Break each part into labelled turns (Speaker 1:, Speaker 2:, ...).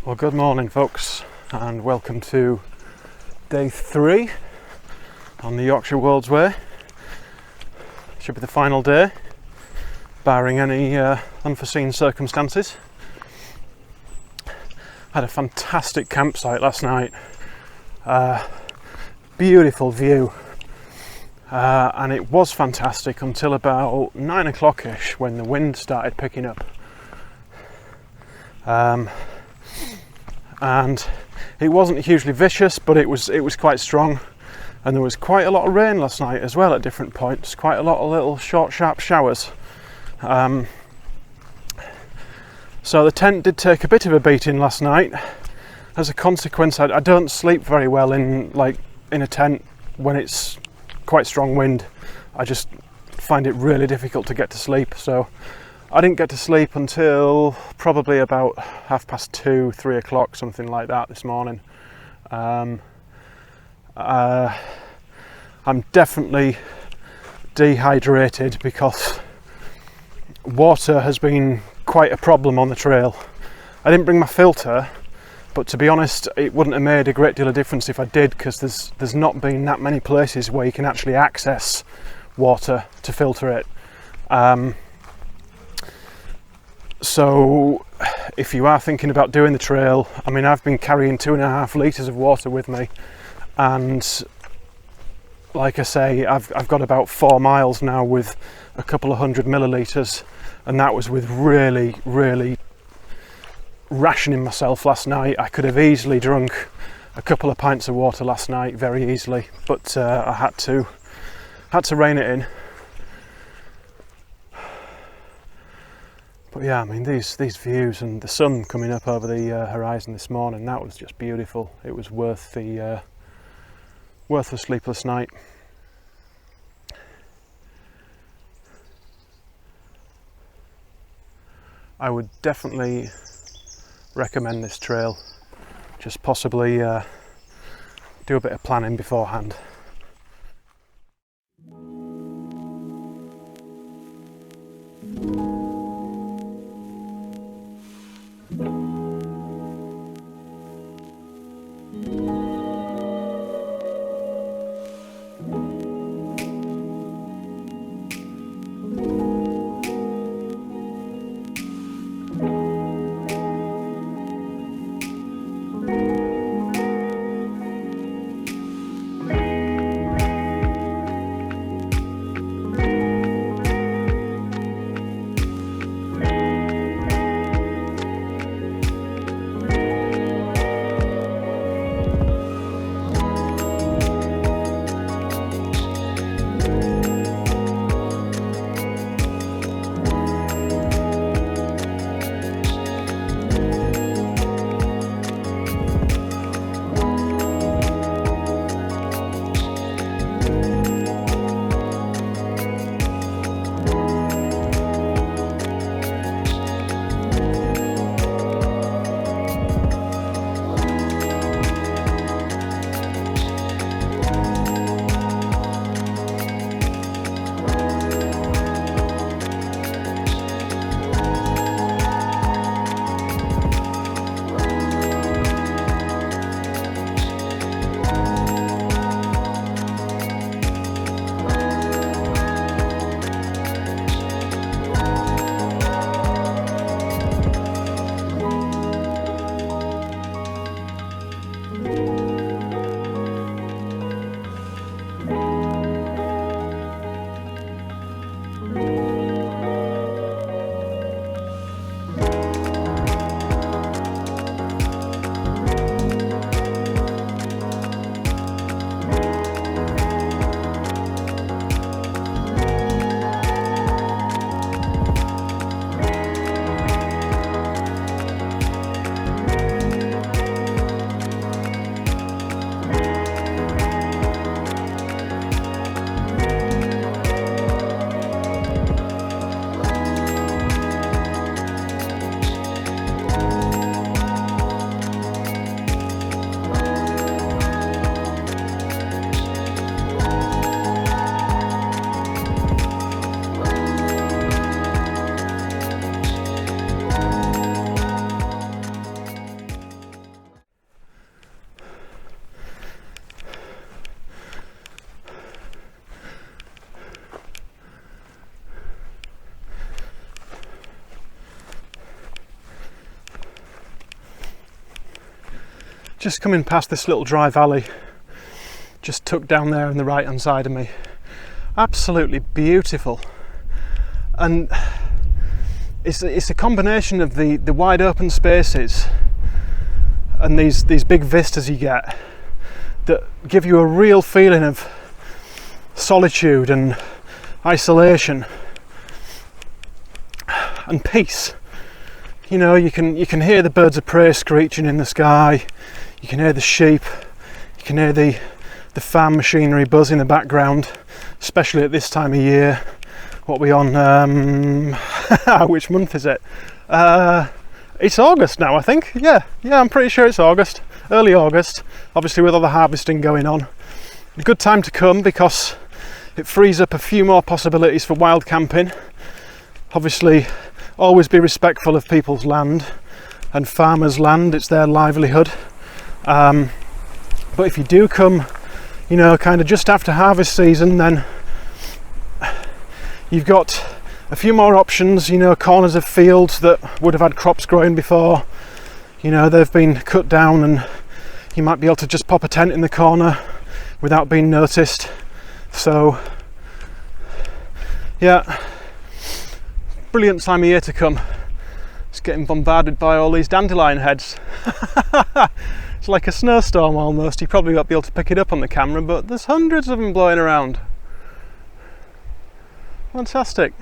Speaker 1: Well, good morning folks, and welcome to day 3 on the Yorkshire Wolds Way. Should be the final day, barring any unforeseen circumstances. Had a fantastic campsite last night, beautiful view, and it was fantastic until about 9 o'clock-ish when the wind started picking up. And it wasn't hugely vicious, but it was quite strong, and there was quite a lot of rain last night as well at different points, quite a lot of little short sharp showers. So the tent did take a bit of a beating last night. As a consequence, I don't sleep very well in a tent when it's quite strong wind. I just find it really difficult to get to sleep, so I didn't get to sleep until probably about 2:30, 3 o'clock, something like that this morning. I'm definitely dehydrated because water has been quite a problem on the trail. I didn't bring my filter, but to be honest, it wouldn't have made a great deal of difference if I did, because there's not been that many places where you can actually access water to filter it. So if you are thinking about doing the trail, I mean, I've been carrying 2.5 litres of water with me, and like I say, I've got about 4 miles now with a couple of 100 millilitres, and that was with really rationing myself last night. I could have easily drunk a couple of pints of water last night very easily, but I had to rein it in. But yeah, I mean, these views and the sun coming up over the horizon this morning, that was just beautiful. It was worth the sleepless night. I would definitely recommend this trail. Just possibly do a bit of planning beforehand. Just coming past this little dry valley, just tucked down there on the right hand side of me. Absolutely beautiful. And it's a combination of the wide open spaces and these big vistas you get that give you a real feeling of solitude and isolation and peace. You know, you can hear the birds of prey screeching in the sky, you can hear the sheep, you can hear the farm machinery buzz in the background, especially at this time of year. What are we on? Which month is it? It's August now, I think. Yeah, I'm pretty sure it's August, early August, obviously with all the harvesting going on. A good time to come because it frees up a few more possibilities for wild camping. Obviously, always be respectful of people's land and farmers' land, it's their livelihood. But if you do come, you know, kind of just after harvest season, then you've got a few more options, you know, corners of fields that would have had crops growing before. You know, they've been cut down and you might be able to just pop a tent in the corner without being noticed. So, yeah, brilliant time of year to come. It's getting bombarded by all these dandelion heads. It's like a snowstorm almost. You probably won't be able to pick it up on the camera, but there's hundreds of them blowing around. Fantastic.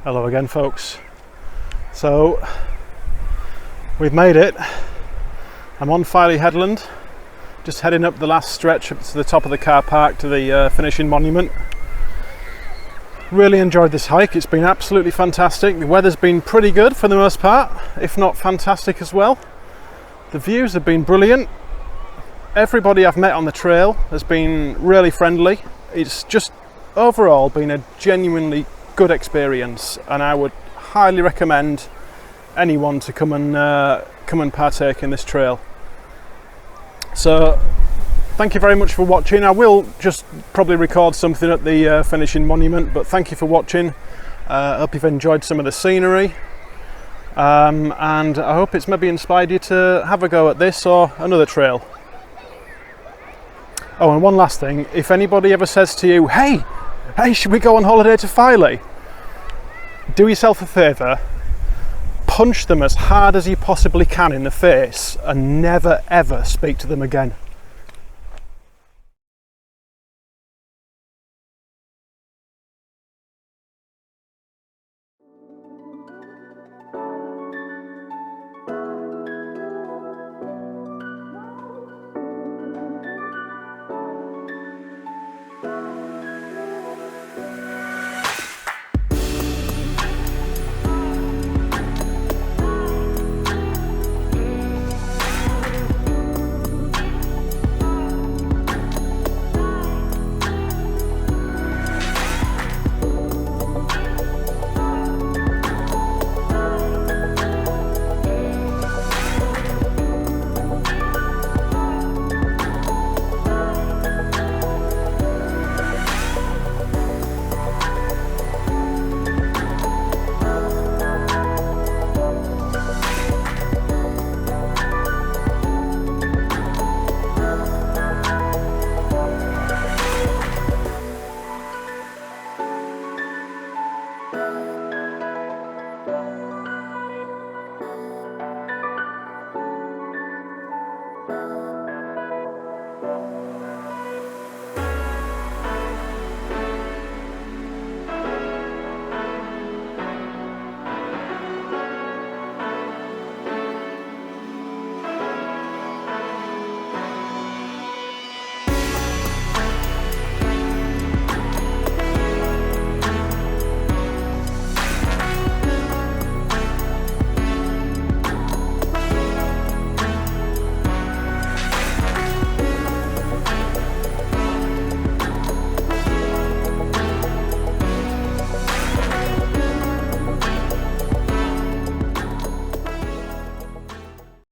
Speaker 1: Hello again, folks. So we've made it. I'm on Filey headland, just heading up the last stretch up to the top of the car park to the finishing monument. Really enjoyed this hike. It's been absolutely fantastic. The weather's been pretty good for the most part, if not fantastic as well. The views have been brilliant. Everybody I've met on the trail has been really friendly. It's just overall been a genuinely good experience, and I would highly recommend anyone to come and partake in this trail. So thank you very much for watching. I will just probably record something at the finishing monument, but thank you for watching. I hope you've enjoyed some of the scenery, and I hope it's maybe inspired you to have a go at this or another trail. Oh, and one last thing, if anybody ever says to you, hey, should we go on holiday to Filey? Do yourself a favour, punch them as hard as you possibly can in the face and never ever speak to them again.